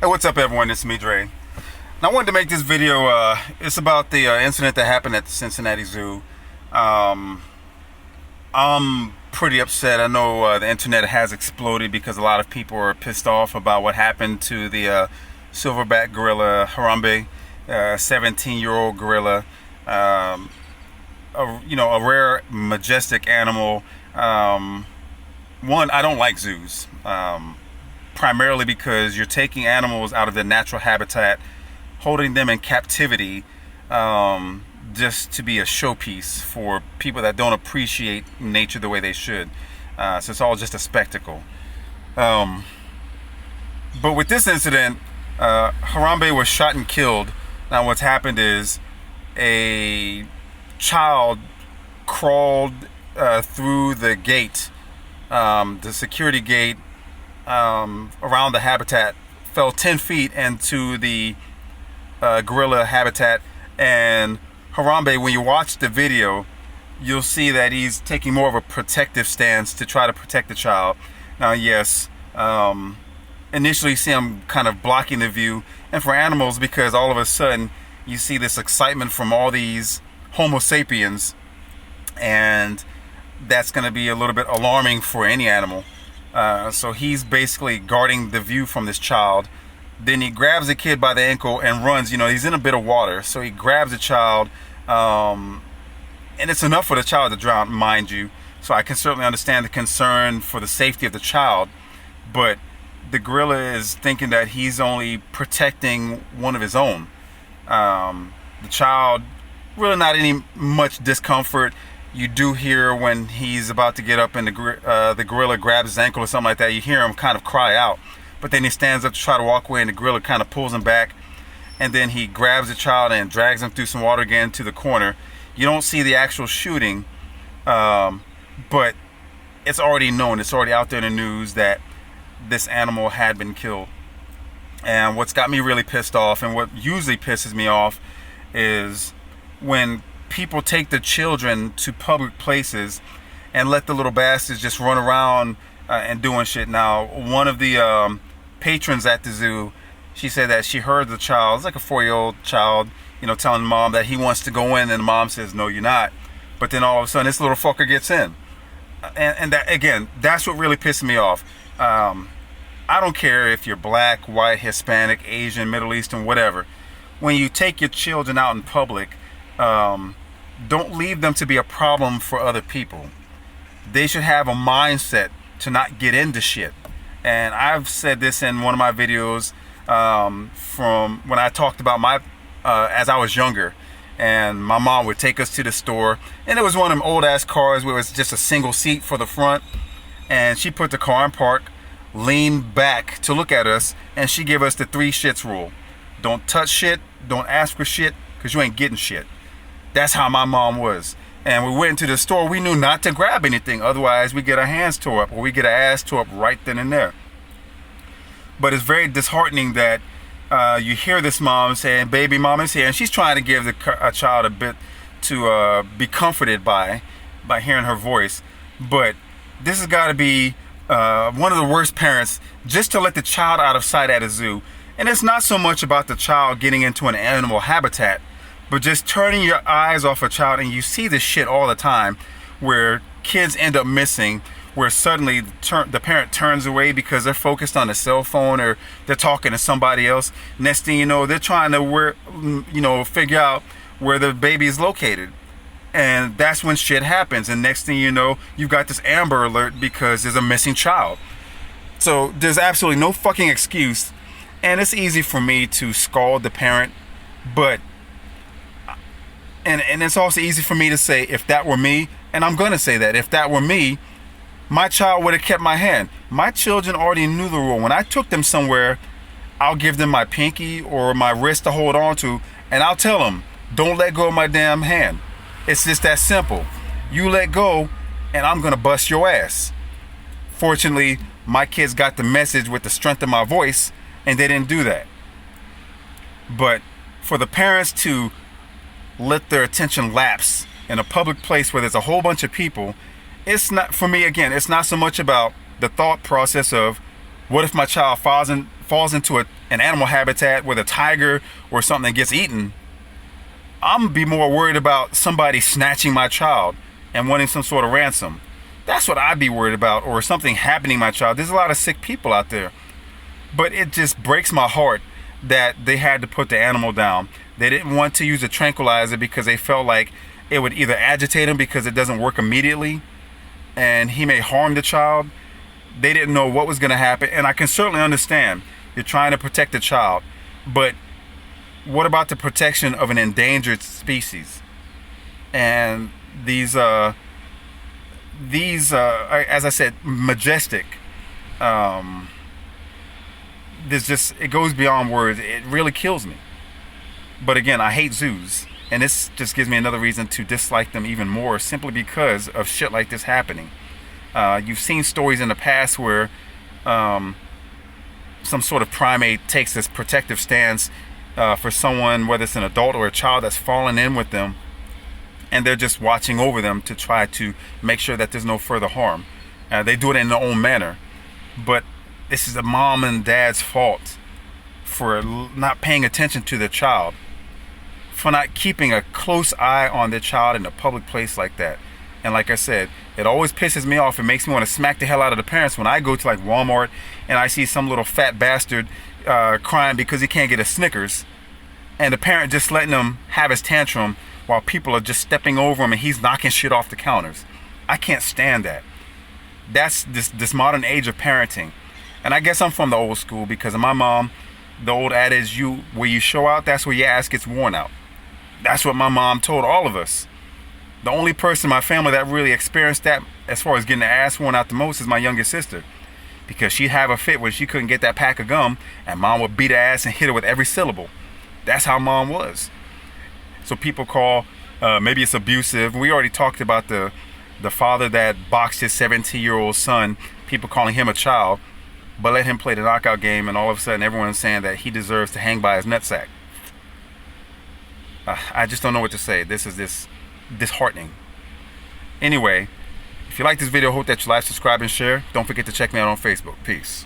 Hey, what's up everyone, it's me, Dre. Now I wanted to make this video, it's about the incident that happened at the Cincinnati Zoo. I'm pretty upset. I know the internet has exploded because a lot of people are pissed off about what happened to the silverback gorilla, Harambe, 17-year-old gorilla. A rare, majestic animal. One, I don't like zoos. Primarily because you're taking animals out of their natural habitat, holding them in captivity just to be a showpiece for people that don't appreciate nature the way they should. So it's all just a spectacle. But with this incident, Harambe was shot and killed. Now what's happened is a child crawled through the gate, the security gate, around the habitat, fell 10 feet into the gorilla habitat, and Harambe, when you watch the video, you'll see that he's taking more of a protective stance to try to protect the child. Now yes, initially you see him kind of blocking the view, and for animals, because all of a sudden you see this excitement from all these Homo sapiens, and that's going to be a little bit alarming for any animal. So he's basically guarding the view from this child. Then he grabs the kid by the ankle and runs. You know, he's in a bit of water, so he grabs the child, and it's enough for the child to drown, mind you. So I can certainly understand the concern for the safety of the child, but the gorilla is thinking that he's only protecting one of his own. The child, really not any much discomfort. You do hear when he's about to get up and the gorilla grabs his ankle or something like that, you hear him kind of cry out. But then he stands up to try to walk away, and the gorilla kind of pulls him back. And then he grabs the child and drags him through some water again to the corner. You don't see the actual shooting, but it's already known. It's already out there in the news that this animal had been killed. And what's got me really pissed off, and what usually pisses me off, is when people take the children to public places and let the little bastards just run around and doing shit. Now, one of the patrons at the zoo, she said that she heard the child, it's like a 4-year-old child, you know, telling mom that he wants to go in, and the mom says, no, you're not. But then all of a sudden, this little fucker gets in. And that, again, that's what really pissed me off. I don't care if you're black, white, Hispanic, Asian, Middle Eastern, whatever. When you take your children out in public, don't leave them to be a problem for other people. They should have a mindset to not get into shit. And I've said this in one of my videos from when I talked about my as I was younger, and my mom would take us to the store, and it was one of them old ass cars where it was just a single seat for the front, and she put the car in park, leaned back to look at us, and she gave us the 3 shits rule. Don't touch shit, don't ask for shit, because you ain't getting shit. That's how my mom was. And we went into the store, we knew not to grab anything, otherwise we get our hands tore up, or we get our ass tore up right then and there. But it's very disheartening that you hear this mom saying, baby mama's here, and she's trying to give a child a bit to be comforted by hearing her voice. But this has got to be one of the worst parents, just to let the child out of sight at a zoo. And it's not so much about the child getting into an animal habitat, but just turning your eyes off a child. And you see this shit all the time where kids end up missing, where suddenly the parent turns away because they're focused on a cell phone, or they're talking to somebody else. Next thing you know, they're trying to figure out where the baby is located. And that's when shit happens. And next thing you know, you've got this Amber Alert because there's a missing child. So there's absolutely no fucking excuse. And it's easy for me to scald the parent, but and it's also easy for me to say, if that were me, and I'm gonna say that, if that were me, my child would have kept my hand. My children already knew the rule. When I took them somewhere, I'll give them my pinky or my wrist to hold on to, and I'll tell them, don't let go of my damn hand. It's just that simple. You let go, and I'm gonna bust your ass. Fortunately, my kids got the message with the strength of my voice, and they didn't do that. But for the parents to let their attention lapse in a public place where there's a whole bunch of people, it's not, for me, again, it's not so much about the thought process of, what if my child falls into an animal habitat with a tiger or something that gets eaten, I'm gonna be more worried about somebody snatching my child and wanting some sort of ransom. That's what I'd be worried about, or something happening to my child. There's a lot of sick people out there. But it just breaks my heart that they had to put the animal down. They didn't want to use a tranquilizer because they felt like it would either agitate him because it doesn't work immediately and he may harm the child. They didn't know what was going to happen. And I can certainly understand you're trying to protect the child. But what about the protection of an endangered species? And these as I said, majestic. It goes beyond words. It really kills me. But again, I hate zoos, and this just gives me another reason to dislike them even more, simply because of shit like this happening. You've seen stories in the past where some sort of primate takes this protective stance for someone, whether it's an adult or a child that's fallen in with them, and they're just watching over them to try to make sure that there's no further harm. They do it in their own manner, but this is the mom and dad's fault for not paying attention to their child, for not keeping a close eye on their child in a public place like that. And like I said, it always pisses me off. It makes me want to smack the hell out of the parents when I go to like Walmart and I see some little fat bastard crying because he can't get a Snickers, and the parent just letting him have his tantrum while people are just stepping over him and he's knocking shit off the counters. I can't stand that. That's this modern age of parenting. And I guess I'm from the old school because of my mom. The old adage, where you show out, that's where your ass gets worn out. That's what my mom told all of us. The only person in my family that really experienced that as far as getting the ass worn out the most is my youngest sister. Because she'd have a fit when she couldn't get that pack of gum and mom would beat her ass and hit her with every syllable. That's how mom was. So people call, maybe it's abusive. We already talked about the father that boxed his 17-year-old son, people calling him a child, but let him play the knockout game, and all of a sudden everyone's saying that he deserves to hang by his nutsack. I just don't know what to say. This is disheartening. Anyway, if you like this video, hope that you like, subscribe, and share. Don't forget to check me out on Facebook. Peace.